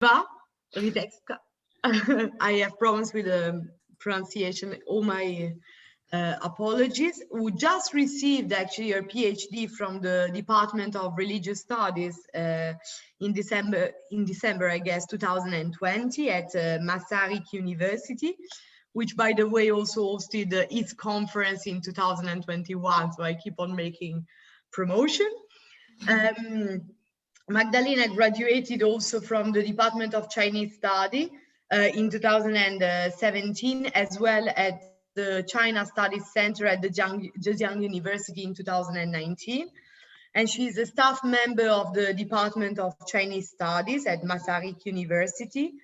Rychétska. I have problems with the pronunciation. All my apologies. Who just received actually her PhD from the Department of Religious Studies in December, I guess, 2020 at Masaryk University, which, by the way, also hosted its conference in 2021. So I keep on making promotion. Magdalena graduated also from the Department of Chinese Study in 2017, as well as the China Studies Center at the Zhejiang University in 2019. And she is a staff member of the Department of Chinese Studies at Masaryk University.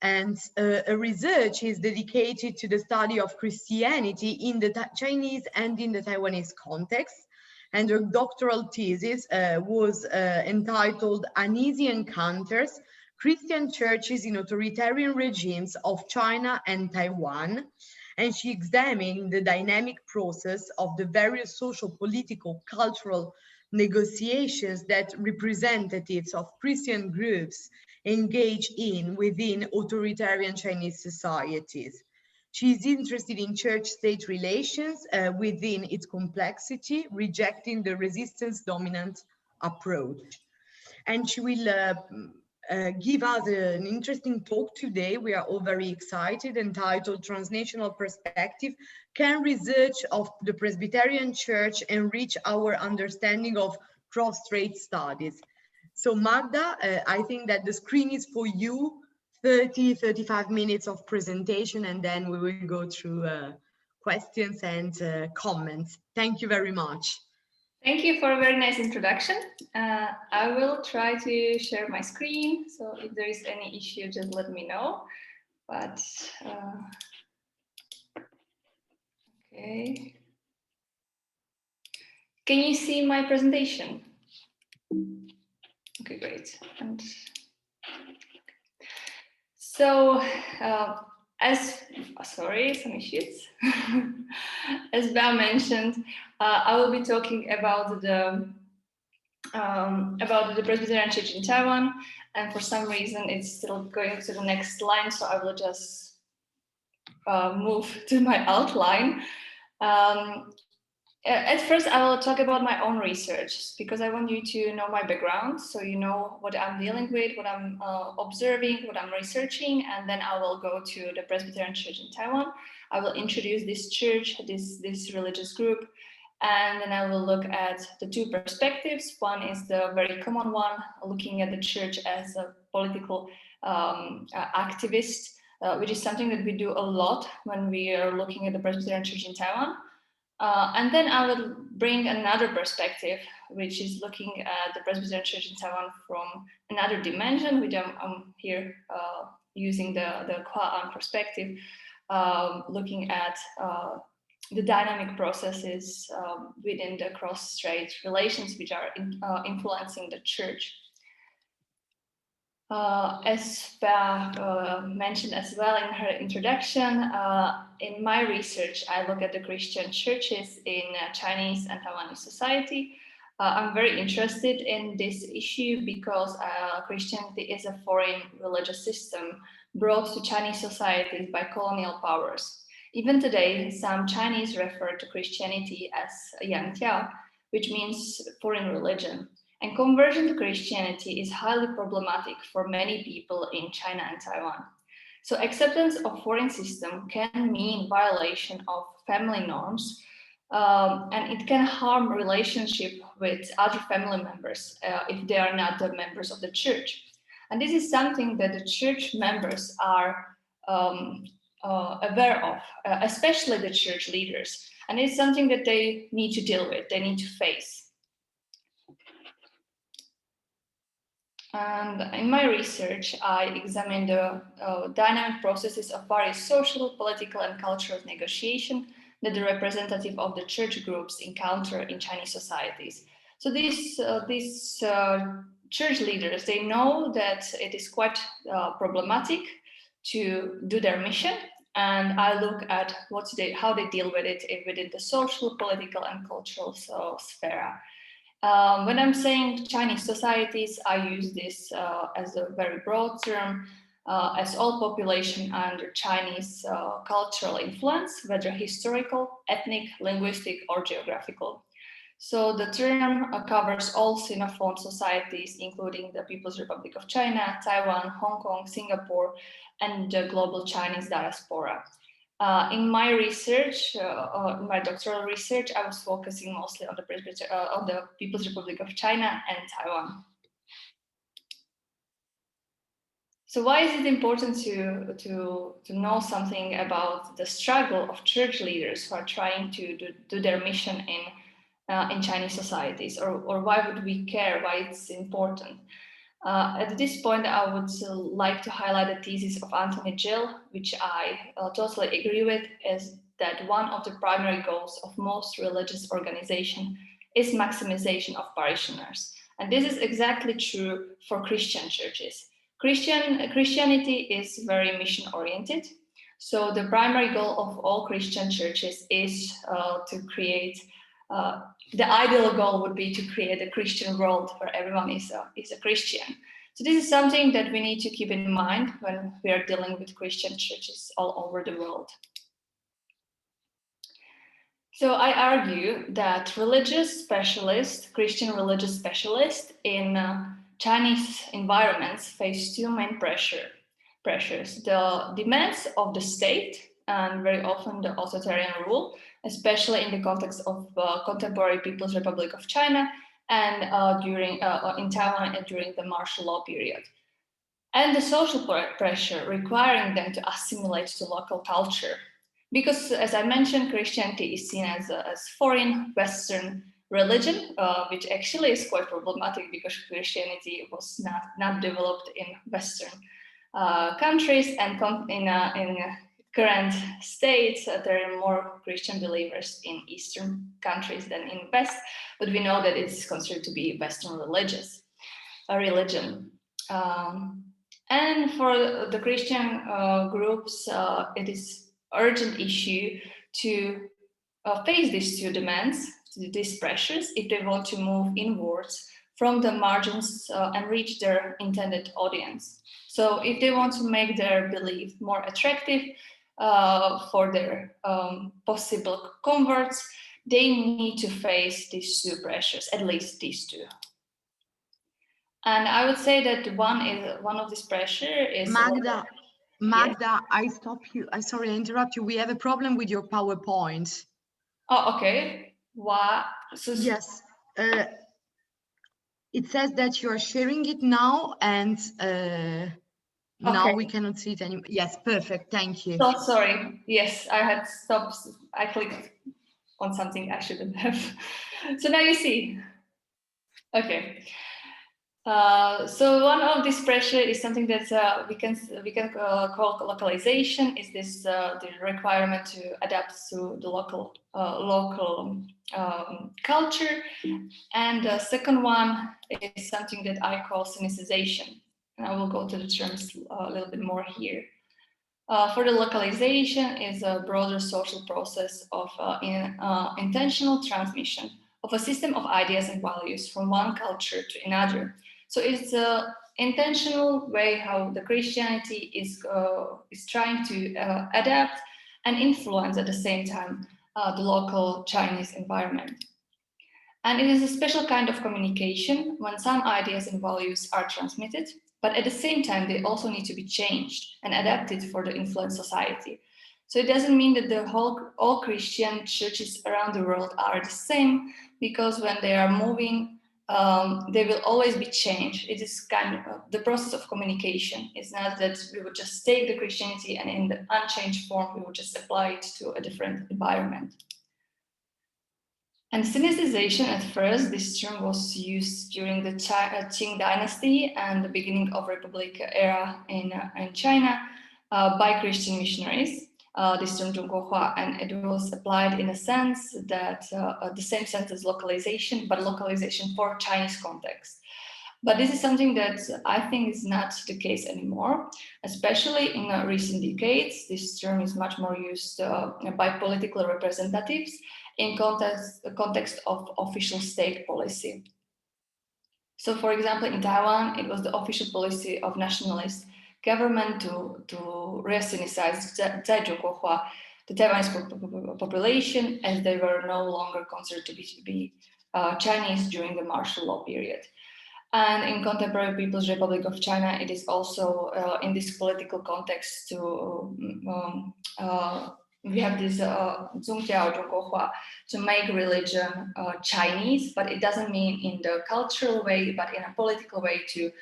And her research is dedicated to the study of Christianity in the Chinese and in the Taiwanese context. And her doctoral thesis was entitled Uneasy Encounters, Christian Churches in Authoritarian Regimes of China and Taiwan. And she examined the dynamic process of the various social, political, cultural negotiations that representatives of Christian groups engage in within authoritarian Chinese societies. She is interested in church-state relations within its complexity, rejecting the resistance-dominant approach. And she will give us an interesting talk today. We are all very excited, entitled Transnational Perspective, Can Research of the Presbyterian Church Enrich Our Understanding of Cross-strait Studies? So Magda, I think that the screen is for you. 35 minutes of presentation, and then we will go through questions and comments. Thank you very much. Thank you for a very nice introduction. I will try to share my screen, so if there is any issue, just let me know. But okay, can you see my presentation? Okay, great. And so, some issues. As Bea mentioned, I will be talking about the Presbyterian Church in Taiwan, and for some reason it's still going to the next line, so I will just move to my outline. At first, I will talk about my own research because I want you to know my background, so you know what I'm dealing with, what I'm observing, what I'm researching, and then I will go to the Presbyterian Church in Taiwan. I will introduce this church, this religious group, and then I will look at the two perspectives. One is the very common one, looking at the church as a political activist, which is something that we do a lot when we are looking at the Presbyterian Church in Taiwan. And then I will bring another perspective, which is looking at the Presbyterian Church in Taiwan from another dimension, which I'm here using the kua'an perspective, looking at the dynamic processes within the cross-strait relations which are influencing the church. As Bea mentioned as well in her introduction, in my research, I look at the Christian churches in Chinese and Taiwanese society. I'm very interested in this issue because Christianity is a foreign religious system brought to Chinese societies by colonial powers. Even today, some Chinese refer to Christianity as liang'an, which means foreign religion. And conversion to Christianity is highly problematic for many people in China and Taiwan. So acceptance of foreign system can mean violation of family norms, and it can harm relationship with other family members if they are not the members of the church. And this is something that the church members are aware of, especially the church leaders. And it's something that they need to deal with, they need to face. And in my research, I examined the dynamic processes of various social, political, and cultural negotiation that the representative of the church groups encounter in Chinese societies. So these church leaders, they know that it is quite problematic to do their mission, and I look at how they deal with it within the social, political, and cultural sphere. When I'm saying Chinese societies, I use this as a very broad term, as all population under Chinese cultural influence, whether historical, ethnic, linguistic, or geographical. So the term covers all Sinophone societies, including the People's Republic of China, Taiwan, Hong Kong, Singapore, and the global Chinese diaspora. In my research, my doctoral research, I was focusing mostly on the People's Republic of China and Taiwan. So why is it important to know something about the struggle of church leaders who are trying to do their mission in Chinese societies, or why would we care, why it's important? At this point, I would like to highlight the thesis of Anthony Gill, which I totally agree with, is that one of the primary goals of most religious organizations is maximization of parishioners. And this is exactly true for Christian churches. Christianity is very mission-oriented. So the primary goal of all Christian churches is to create the ideal goal would be to create a Christian world where everyone is a Christian. So this is something that we need to keep in mind when we are dealing with Christian churches all over the world. So I argue that Christian religious specialists in Chinese environments face two main pressures: the demands of the state and very often the authoritarian rule, especially in the context of contemporary People's Republic of China and in Taiwan and during the martial law period. And the social pressure requiring them to assimilate to local culture. Because as I mentioned, Christianity is seen as foreign Western religion, which actually is quite problematic because Christianity was not developed in Western countries, and in current states, there are more Christian believers in Eastern countries than in West, but we know that it's considered to be Western religion. And for the Christian groups, it is urgent issue to face these two demands, these pressures, if they want to move inwards from the margins and reach their intended audience. So if they want to make their belief more attractive for their possible converts, they need to face these two pressures, at least these two. And I would say that one of these pressure is Magda, yes. I stop you. I'm sorry, I interrupt you. We have a problem with your PowerPoint. Oh, okay. What? So, yes. It says that you are sharing it now, and now we cannot see it anymore. Yes, perfect. Thank you. So sorry. Yes, I had stopped. I clicked on something I shouldn't have. So now you see. Okay. So one of this pressure is something that we can call localization. Is this the requirement to adapt to the local culture? And the second one is something that I call Sinicization. And I will go to the terms a little bit more here. For the localization is a broader social process of intentional transmission of a system of ideas and values from one culture to another. So it's an intentional way how the Christianity is trying to adapt and influence at the same time the local Chinese environment. And it is a special kind of communication when some ideas and values are transmitted, but at the same time, they also need to be changed and adapted for the influenced society. So it doesn't mean that all Christian churches around the world are the same, because when they are moving, they will always be changed. It is kind of the process of communication. It's not that we would just take the Christianity and in the unchanged form, we would just apply it to a different environment. And Sinicization, at first, this term was used during the Qing dynasty and the beginning of Republic era in China by Christian missionaries, this term Zhongguohua, and it was applied in a sense that the same sense as localization, but localization for Chinese context. But this is something that I think is not the case anymore, especially in recent decades. This term is much more used by political representatives in context of official state policy. So, for example, in Taiwan, it was the official policy of nationalist government to re-ethnicize the Taiwanese population, as they were no longer considered to be Chinese during the martial law period. And in contemporary People's Republic of China, it is also in this political context we have this to make religion Chinese, but it doesn't mean in the cultural way, but in a political way to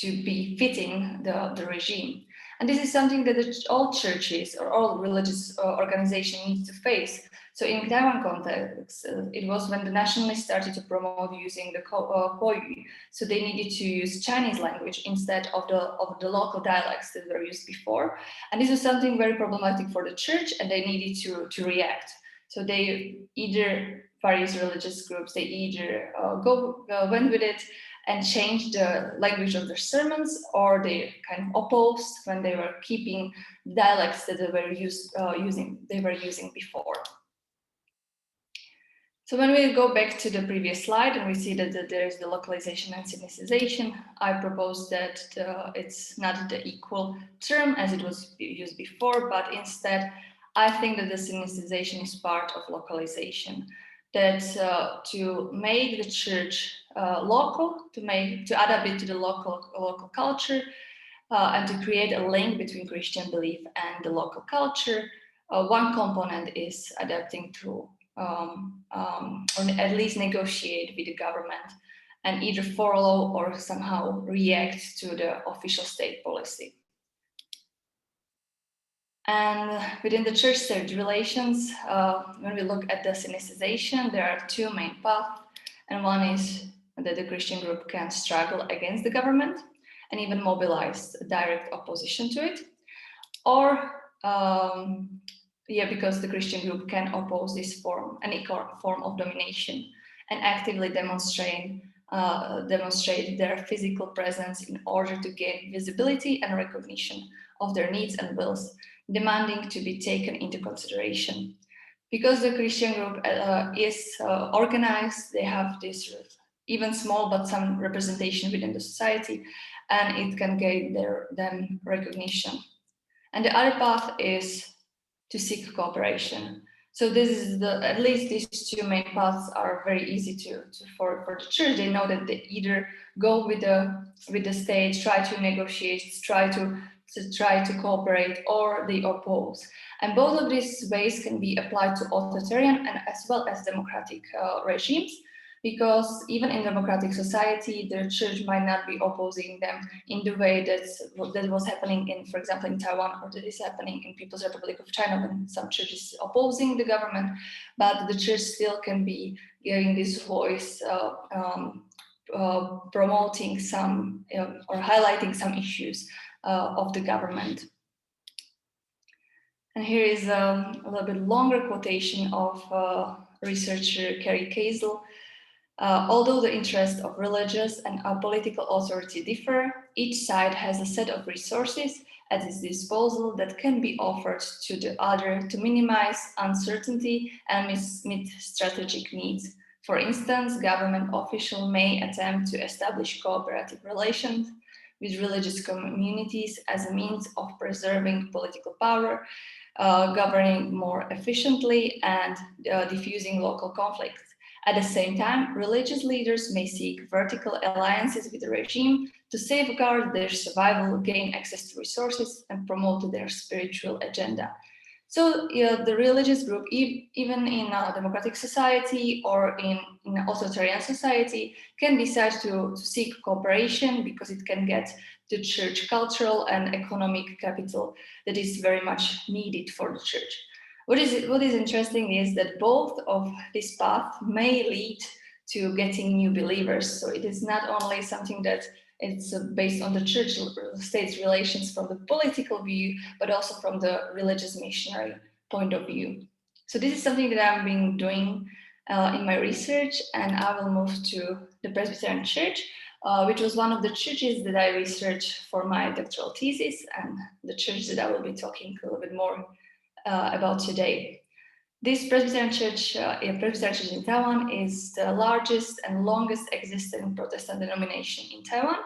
be fitting the regime. And this is something that all churches or all religious organizations need to face. So in Taiwan context, it was when the nationalists started to promote using the Kua'an, so they needed to use Chinese language instead of the local dialects that were used before. And this is something very problematic for the church, and they needed to react. So they either, various religious groups, they either went with it and changed the language of their sermons, or they kind of opposed when they were keeping dialects that they were using before. So when we go back to the previous slide and we see that there is the localization and sinicization, I propose that it's not the equal term as it was used before, but instead I think that the sinicization is part of localization. That to make the church local, to adapt it to the local culture, and to create a link between Christian belief and the local culture, one component is adapting to or at least negotiate with the government and either follow or somehow react to the official state policy. And within the church-state relations, when we look at the sinicization, there are two main paths. And one is that the Christian group can struggle against the government and even mobilize direct opposition to it. Or because the Christian group can oppose this any form of domination and actively demonstrate their physical presence in order to gain visibility and recognition of their needs and wills, demanding to be taken into consideration. Because the Christian group is organized, they have this even small but some representation within the society, and it can gain them recognition. And the other path is to seek cooperation. So this is at least these two main paths are very easy for the church. They know that they either go with the state, try to negotiate, try to cooperate, or they oppose. And both of these ways can be applied to authoritarian and as well as democratic regimes, because even in democratic society, the church might not be opposing them in the way that was happening in, for example, in Taiwan, or that is happening in People's Republic of China when some churches opposing the government, but the church still can be giving this voice, promoting some or highlighting some issues of the government. And here is a little bit longer quotation of researcher Carrie Kazel. Although the interests of religious and political authority differ, each side has a set of resources at its disposal that can be offered to the other to minimize uncertainty and meet strategic needs. For instance, government officials may attempt to establish cooperative relations with religious communities as a means of preserving political power, governing more efficiently, and diffusing local conflicts. At the same time, religious leaders may seek vertical alliances with the regime to safeguard their survival, gain access to resources, and promote their spiritual agenda. So the religious group, even in a democratic society or in an authoritarian society, can decide to seek cooperation because it can get the church cultural and economic capital that is very much needed for the church. What is interesting is that both of these paths may lead to getting new believers. So it is not only something that it's based on the church-state relations from the political view, but also from the religious missionary point of view. So this is something that I've been doing in my research, and I will move to the Presbyterian Church, which was one of the churches that I researched for my doctoral thesis, and the church that I will be talking a little bit more about today. This Presbyterian Church in Taiwan is the largest and longest existing Protestant denomination in Taiwan.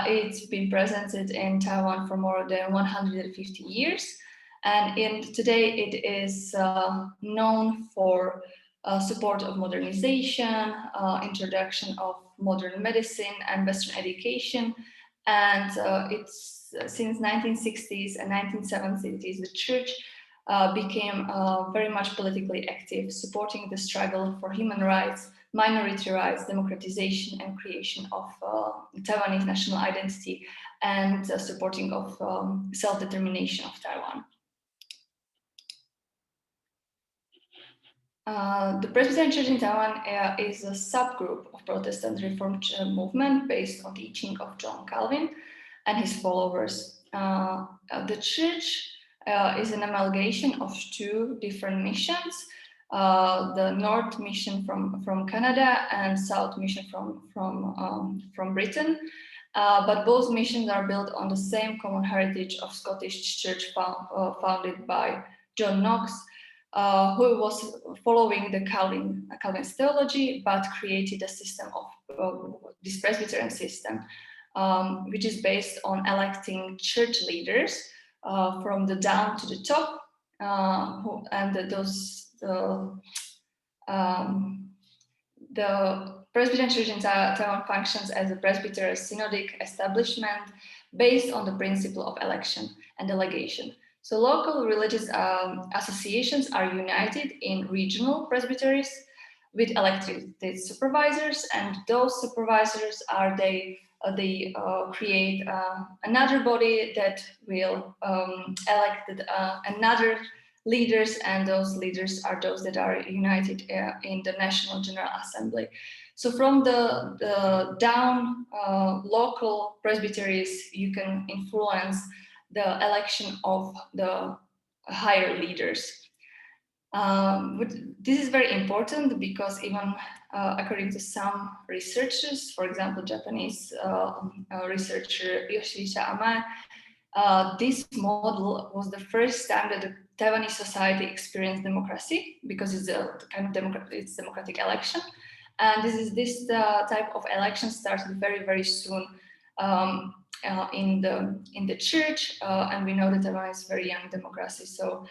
It's been present in Taiwan for more than 150 years. And today it is known for support of modernization, introduction of modern medicine and Western education. And it's since 1960s and 1970s, the church became very much politically active, supporting the struggle for human rights, minority rights, democratization, and creation of Taiwanese national identity, and supporting of self-determination of Taiwan. The Presbyterian Church in Taiwan is a subgroup of Protestant Reformed movement based on teaching of John Calvin and his followers. The church is an amalgamation of two different missions, the North Mission from Canada and South Mission from Britain. But both missions are built on the same common heritage of Scottish church founded by John Knox, who was following the Calvin's theology, but created a system of this Presbyterian system, which is based on electing church leaders from the down to the top, the Presbyterian Church in Taiwan functions as a presbyterian synodic establishment based on the principle of election and delegation. So local religious associations are united in regional presbyteries with elected supervisors, and those supervisors are they create another body that will elect another leaders, and those leaders are those that are united in the National General Assembly. So from the down local presbyteries, you can influence the election of the higher leaders. This is very important because even according to some researchers, for example, Japanese researcher Rychétska M, this model was the first time that the Taiwanese society experienced democracy, because it's a kind of democratic election. And this type of election started very, very soon in the church, and we know that Taiwan is a very young democracy. So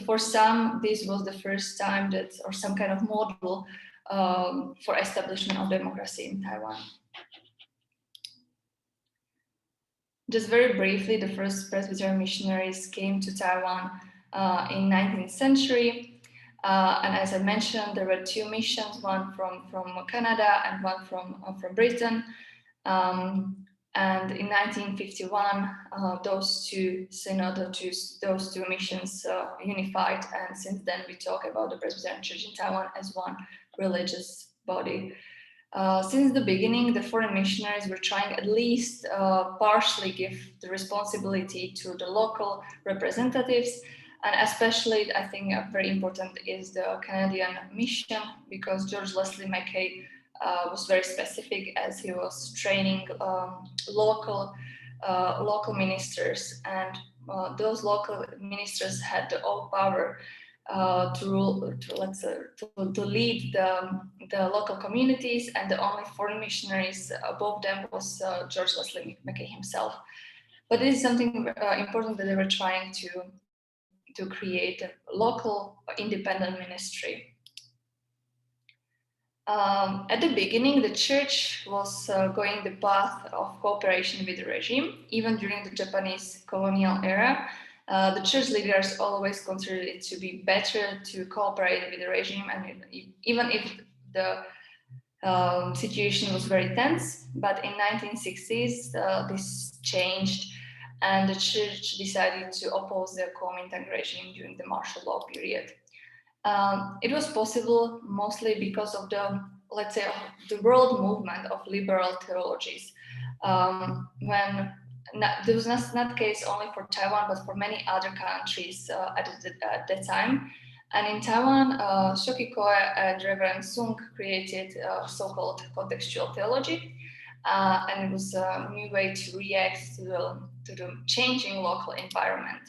for some, this was the first time that, or some kind of model for establishment of democracy in Taiwan. Just very briefly, the first Presbyterian missionaries came to Taiwan in 19th century. And as I mentioned, there were two missions, one from Canada and one from Britain. And in 1951, those two missions unified, and since then we talk about the Presbyterian Church in Taiwan as one religious body. Since the beginning, the foreign missionaries were trying at least partially give the responsibility to the local representatives, and especially I think very important is the Canadian mission, because George Leslie Mackay was very specific, as he was training local ministers, and those local ministers had the all power to lead the local communities, and the only foreign missionaries above them was George Leslie Mackay himself. But this is something important, that they were trying to create a local independent ministry. At the beginning, the church was going the path of cooperation with the regime. Even during the Japanese colonial era, the church leaders always considered it to be better to cooperate with the regime, and even if the situation was very tense. But in 1960s, this changed, and the church decided to oppose the Kuomintang regime during the martial law period. It was possible mostly because of the, let's say, the world movement of liberal theologies. This was not the case only for Taiwan, but for many other countries at that time. And in Taiwan, Shoki Koe and Reverend Sung created so-called contextual theology. And it was a new way to react to the changing local environment.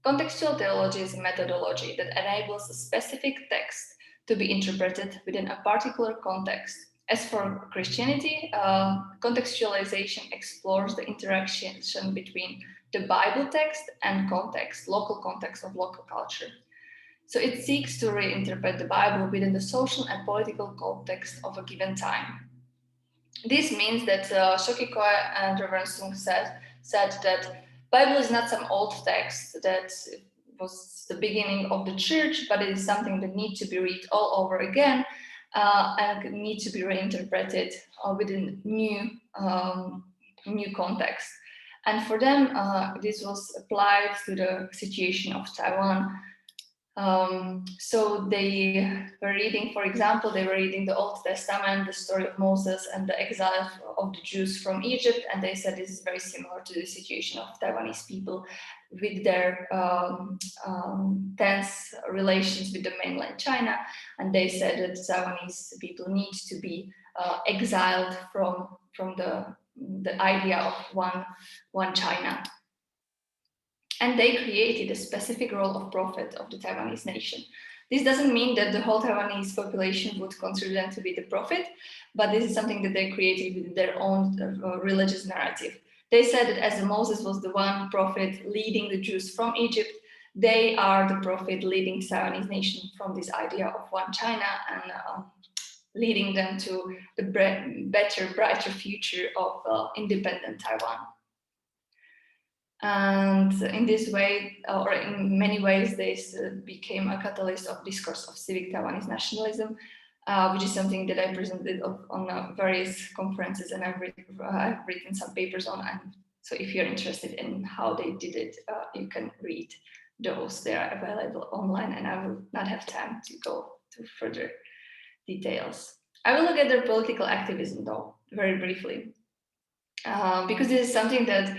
Contextual theology is a methodology that enables a specific text to be interpreted within a particular context. As for Christianity, contextualization explores the interaction between the Bible text and context, local context of local culture. So it seeks to reinterpret the Bible within the social and political context of a given time. This means that Shokiko and Reverend Sung said that Bible is not some old text that was the beginning of the church, but it is something that needs to be read all over again and need to be reinterpreted within new context. And for them, this was applied to the situation of Taiwan. So they were reading, for example, they were reading the Old Testament, the story of Moses and the exile of the Jews from Egypt, and they said this is very similar to the situation of Taiwanese people with their tense relations with the mainland China, and they said that Taiwanese people need to be exiled from the idea of one China. And they created a specific role of prophet of the Taiwanese nation. This doesn't mean that the whole Taiwanese population would consider them to be the prophet, but this is something that they created with their own religious narrative. They said that as Moses was the one prophet leading the Jews from Egypt, they are the prophet leading Taiwanese nation from this idea of one China and leading them to the better, brighter future of independent Taiwan. And in this way, or in many ways, this became a catalyst of discourse of civic Taiwanese nationalism, which is something that I presented on various conferences, and I've written some papers on. And so if you're interested in how they did it, you can read those. They are available online, and I will not have time to go to further details. I will look at their political activism, though, very briefly, because this is something that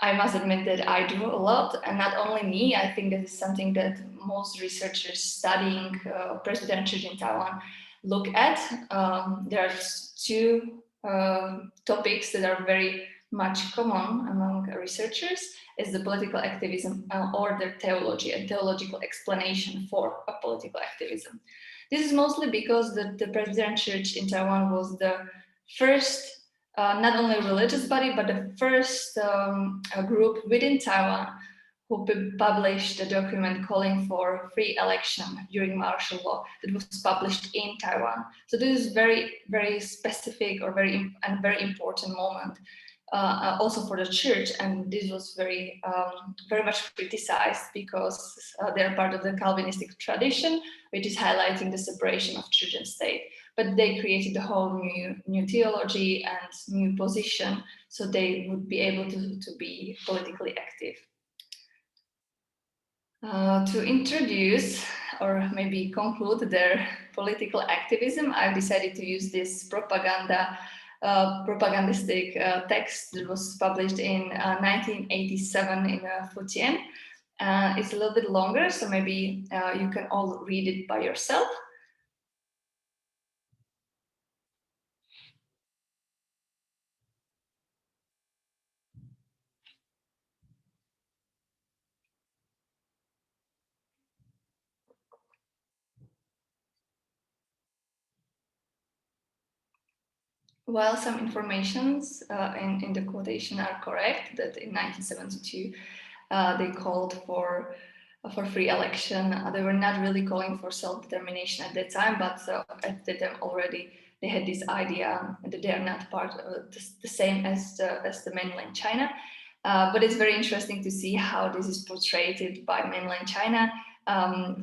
I must admit that I do a lot, and not only me. I think this is something that most researchers studying Presbyterian Church in Taiwan look at. There are two topics that are very much common among researchers: is the political activism or the theology, and theological explanation for a political activism. This is mostly because the Presbyterian Church in Taiwan was the first not only religious body, but the first group within Taiwan who published a document calling for free election during martial law that was published in Taiwan. So this is very, very specific or very important moment also for the church, and this was very much criticized because they're part of the Calvinistic tradition, which is highlighting the separation of church and state. But they created a whole new theology and new position, so they would be able to be politically active. To introduce or maybe conclude their political activism, I've decided to use this propagandistic text that was published in 1987 in Fujian. It's a little bit longer, so maybe you can all read it by yourself. While some informations in the quotation are correct, that in 1972 they called for free election. They were not really calling for self-determination at that time, but at that time already they had this idea that they are not part of the same as the mainland China. But it's very interesting to see how this is portrayed by mainland China.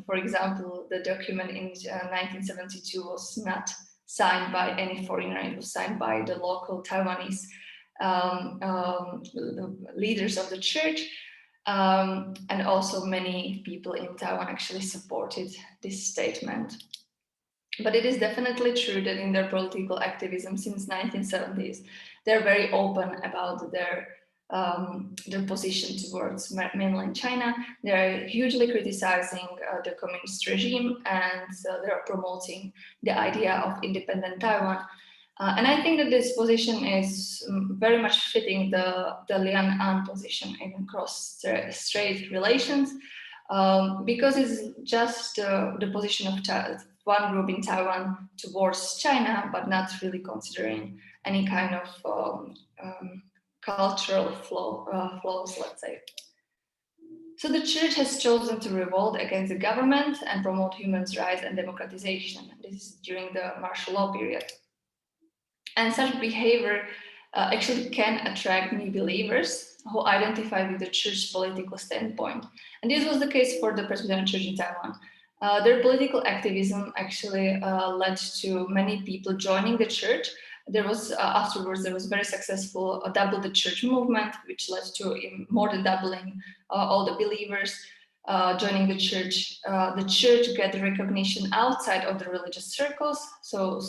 For example, the document in 1972 was not signed by any foreigner. It was signed by the local Taiwanese leaders of the church, and also many people in Taiwan actually supported this statement. But it is definitely true that in their political activism since 1970s, they're very open about their position towards mainland China. They're hugely criticizing the communist regime, and they are promoting the idea of independent Taiwan. And I think that this position is very much fitting the liang'an position in cross-strait relations, because it's just the position of one group in Taiwan towards China, but not really considering any kind of cultural flows, let's say. So the church has chosen to revolt against the government and promote human rights and democratization. This is during the martial law period. And such behavior actually can attract new believers who identify with the church's political standpoint. And this was the case for the Presbyterian Church in Taiwan. Their political activism actually led to many people joining the church. There was afterwards there was very successful double the church movement, which led to more than doubling all the believers joining the church. The church got recognition outside of the religious circles, so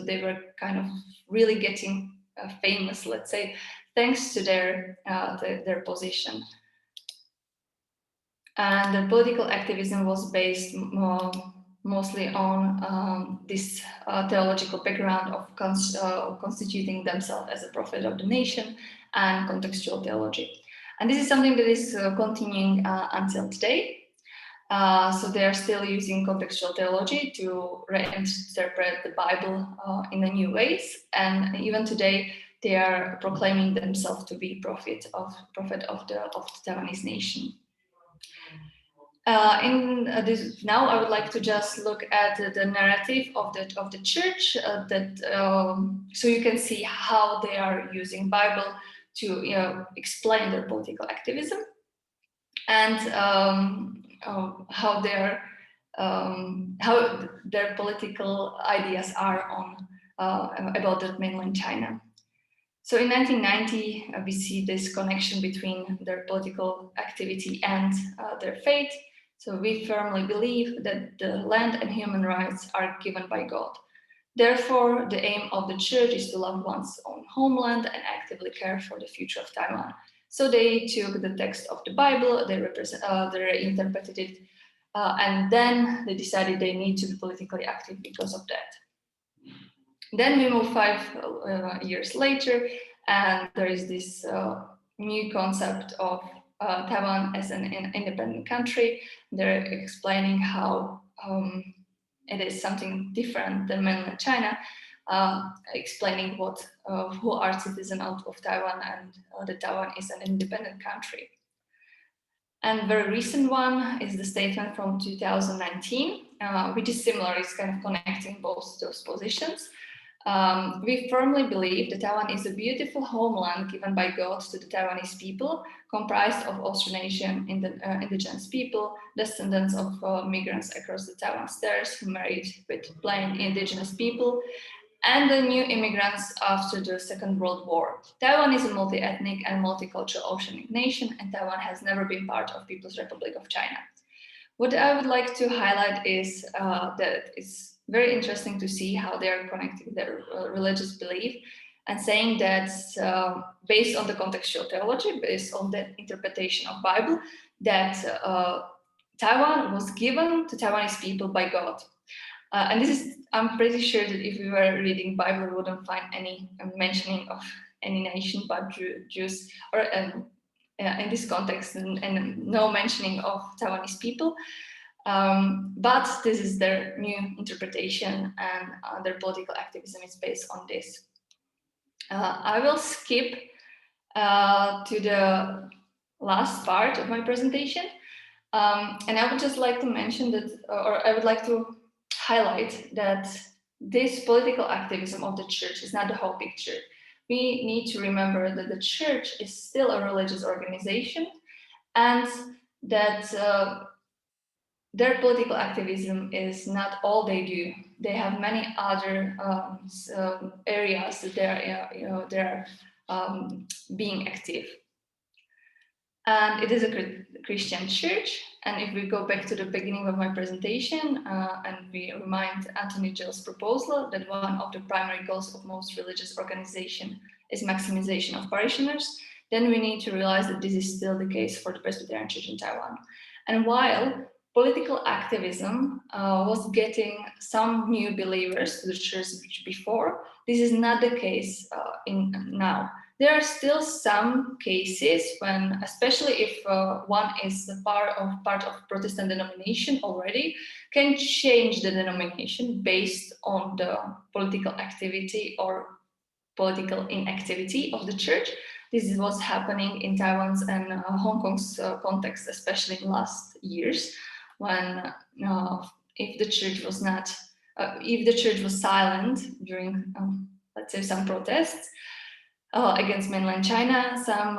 they were kind of really getting famous, let's say, thanks to their position. And their political activism was based mostly on this theological background of constituting themselves as a prophet of the nation and contextual theology. And this is something that is continuing until today. So they are still using contextual theology to reinterpret the Bible in a new ways. And even today, they are proclaiming themselves to be prophet of the Taiwanese nation. Now I would like to just look at the narrative of the church so you can see how they are using Bible to explain their political activism and how their political ideas are on about the mainland China. So in 1990, we see this connection between their political activity and their faith. So we firmly believe that the land and human rights are given by God. Therefore, the aim of the church is to love one's own homeland and actively care for the future of Taiwan. So they took the text of the Bible, they interpreted it, and then they decided they need to be politically active because of that. Then we move 5 years later, and there is this new concept of Taiwan as an independent country. They're explaining how it is something different than mainland China, explaining who are citizens of Taiwan and that Taiwan is an independent country. And very recent one is the statement from 2019, which is similar. It's kind of connecting both those positions. We firmly believe that Taiwan is a beautiful homeland given by God to the Taiwanese people, comprised of Austronesian indigenous people, descendants of migrants across the Taiwan Straits who married with plain indigenous people, and the new immigrants after the Second World War. Taiwan is a multi-ethnic and multicultural oceanic nation, and Taiwan has never been part of People's Republic of China. What I would like to highlight is that it's very interesting to see how they are connecting their religious belief and saying that based on the contextual theology, based on the interpretation of Bible, that Taiwan was given to Taiwanese people by God. And this is, I'm pretty sure that if we were reading Bible, we wouldn't find any mentioning of any nation but Jews, or in this context, and no mentioning of Taiwanese people. But this is their new interpretation, and their political activism is based on this. I will skip to the last part of my presentation, and I would just like to mention that, or I would like to highlight that this political activism of the church is not the whole picture. We need to remember that the church is still a religious organization, and that their political activism is not all they do. They have many other areas that they're being active. And it is a Christian church. And if we go back to the beginning of my presentation and we remind Anthony Gill's proposal that one of the primary goals of most religious organizations is maximization of parishioners, then we need to realize that this is still the case for the Presbyterian Church in Taiwan. And while political activism was getting some new believers to the church before. This is not the case now. There are still some cases when, especially if one is a part of Protestant denomination already, can change the denomination based on the political activity or political inactivity of the church. This was happening in Taiwan's and Hong Kong's context, especially in last years, when if the church was not, if the church was silent during, let's say, some protests against mainland China, some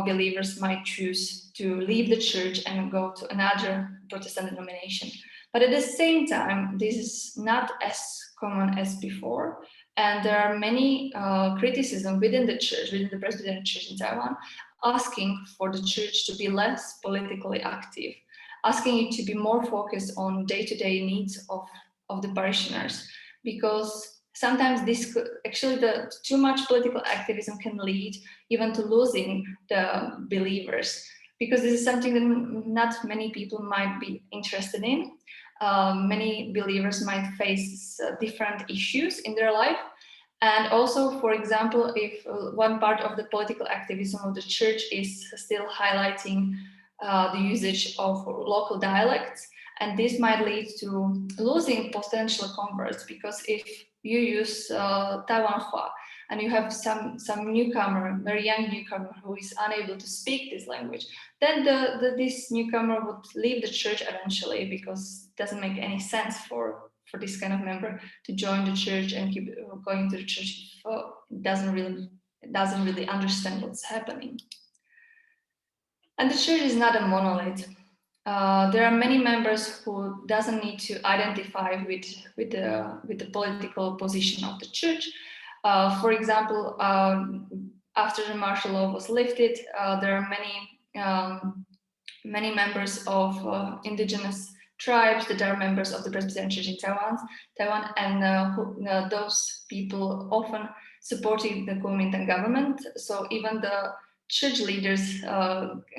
believers might choose to leave the church and go to another Protestant denomination. But at the same time, this is not as common as before. And there are many criticism within the church, within the Presbyterian Church in Taiwan, asking for the church to be less politically active, asking it to be more focused on day-to-day needs of the parishioners, because sometimes this could, actually the too much political activism can lead even to losing the believers, because this is something that not many people might be interested in. Many believers might face different issues in their life. And also, for example, if one part of the political activism of the church is still highlighting the usage of local dialects, and this might lead to losing potential converts, because if you use Taiwanhua and you have some newcomer, very young newcomer who is unable to speak this language, then this newcomer would leave the church eventually, because it doesn't make any sense for this kind of member to join the church and keep going to the church if it doesn't really understand what's happening. And the church is not a monolith. There are many members who doesn't need to identify with the political position of the church. For example, after the martial law was lifted, there are many members of indigenous tribes that are members of the Presbyterian Church in Taiwan, and those people often supported the Kuomintang government. So even the church leaders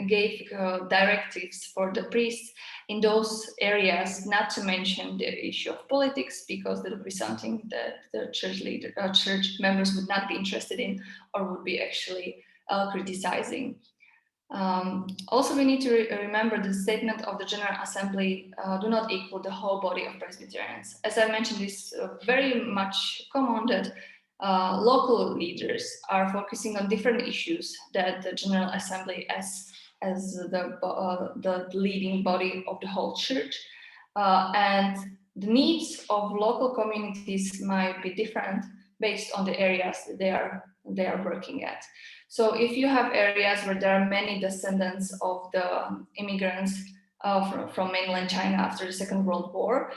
gave directives for the priests in those areas not to mention the issue of politics, because that would be something that the church members would not be interested in, or would be actually criticizing. Also, we need to remember the statement of the General Assembly do not equal the whole body of Presbyterians. As I mentioned, it's very much common that local leaders are focusing on different issues that the General Assembly as the leading body of the whole church. And the needs of local communities might be different based on the areas they are working at. So if you have areas where there are many descendants of the immigrants from mainland China after the Second World War,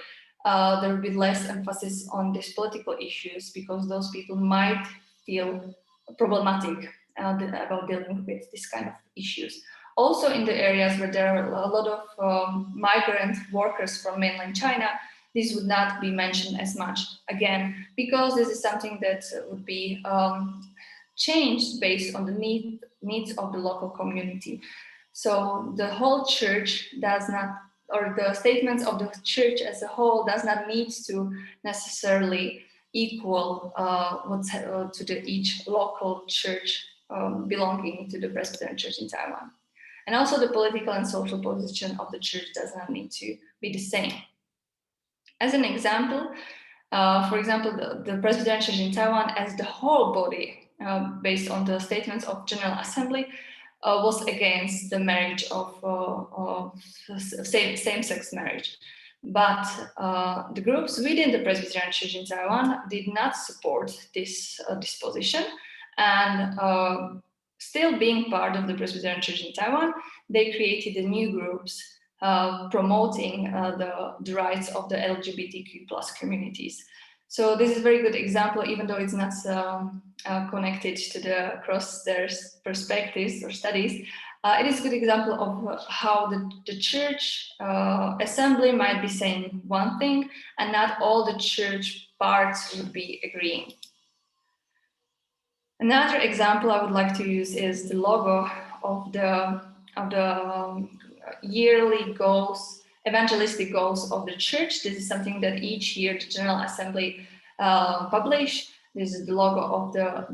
there will be less emphasis on these political issues, because those people might feel problematic about dealing with this kind of issues. Also in the areas where there are a lot of migrant workers from mainland China, this would not be mentioned as much, again, because this is something that would be changed based on the needs of the local community. So the whole church does not, or the statements of the church as a whole does not need to necessarily equal to each local church belonging to the Presbyterian Church in Taiwan. And also the political and social position of the church does not need to be the same. As an example, for example, the Presbyterian Church in Taiwan as the whole body, based on the statements of General Assembly, was against the marriage of same-sex marriage. But the groups within the Presbyterian Church in Taiwan did not support this position, and still being part of the Presbyterian Church in Taiwan, they created the new groups promoting the rights of the LGBTQ+ communities. So this is a very good example, even though it's not connected to the cross-strait perspectives or studies. It is a good example of how the church assembly might be saying one thing, and not all the church parts would be agreeing. Another example I would like to use is the logo of the yearly goals evangelistic goals of the church. This is something that each year the General Assembly publish. This is the logo of the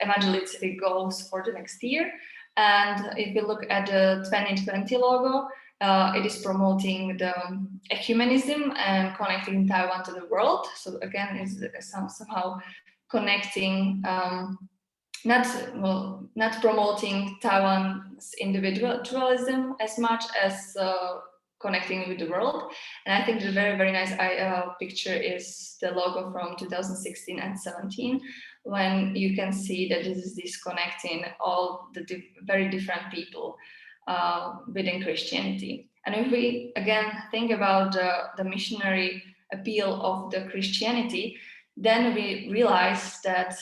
evangelistic goals for the next year. And if you look at the 2020 logo, it is promoting the ecumenism and connecting Taiwan to the world. So again, it's somehow connecting, not promoting Taiwan's individualism as much as connecting with the world. And I think the very, very nice picture is the logo from 2016 and 17, when you can see that this is connecting all the very different people within Christianity. And if we again think about the missionary appeal of the Christianity, then we realize that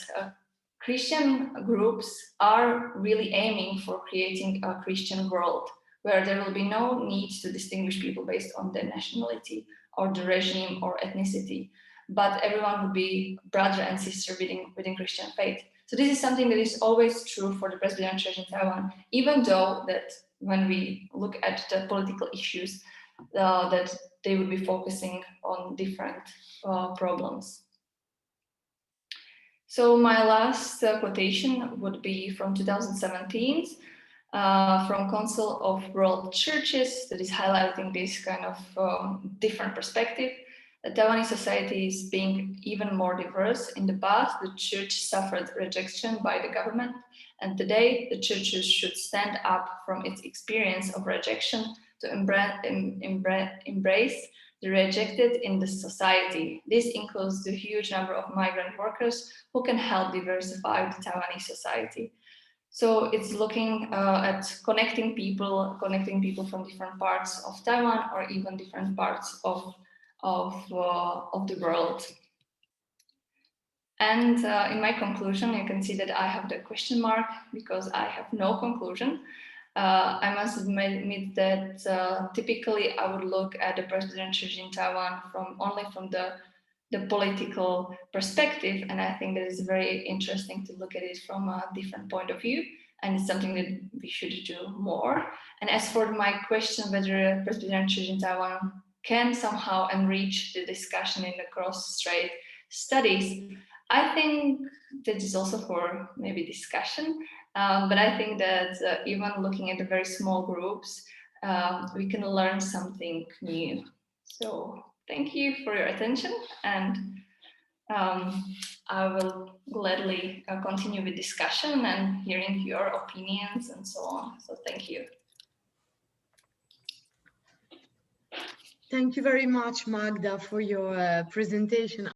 Christian groups are really aiming for creating a Christian world where there will be no need to distinguish people based on their nationality or the regime or ethnicity, but everyone will be brother and sister within Christian faith. So this is something that is always true for the Presbyterian Church in Taiwan, even though that when we look at the political issues, that they would be focusing on different problems. So my last quotation would be from 2017, from Council of World Churches, that is highlighting this kind of different perspective. The Taiwanese society is being even more diverse. In the past, the church suffered rejection by the government, and today the churches should stand up from its experience of rejection to embrace the rejected in the society. This includes the huge number of migrant workers who can help diversify the Taiwanese society. So it's looking at connecting people from different parts of Taiwan or even different parts of the world. And in my conclusion, you can see that I have the question mark because I have no conclusion. I must admit that typically I would look at the Presbyterian Church in Taiwan only from the political perspective, and I think that is very interesting to look at it from a different point of view, and it's something that we should do more. And as for my question whether the Presbyterian Church in Taiwan can somehow enrich the discussion in the cross-strait studies, I think that is also for maybe discussion, but I think that even looking at the very small groups, we can learn something new. So thank you for your attention, and I will gladly continue with discussion and hearing your opinions and so on. So thank you. Thank you very much, Magda, for your presentation.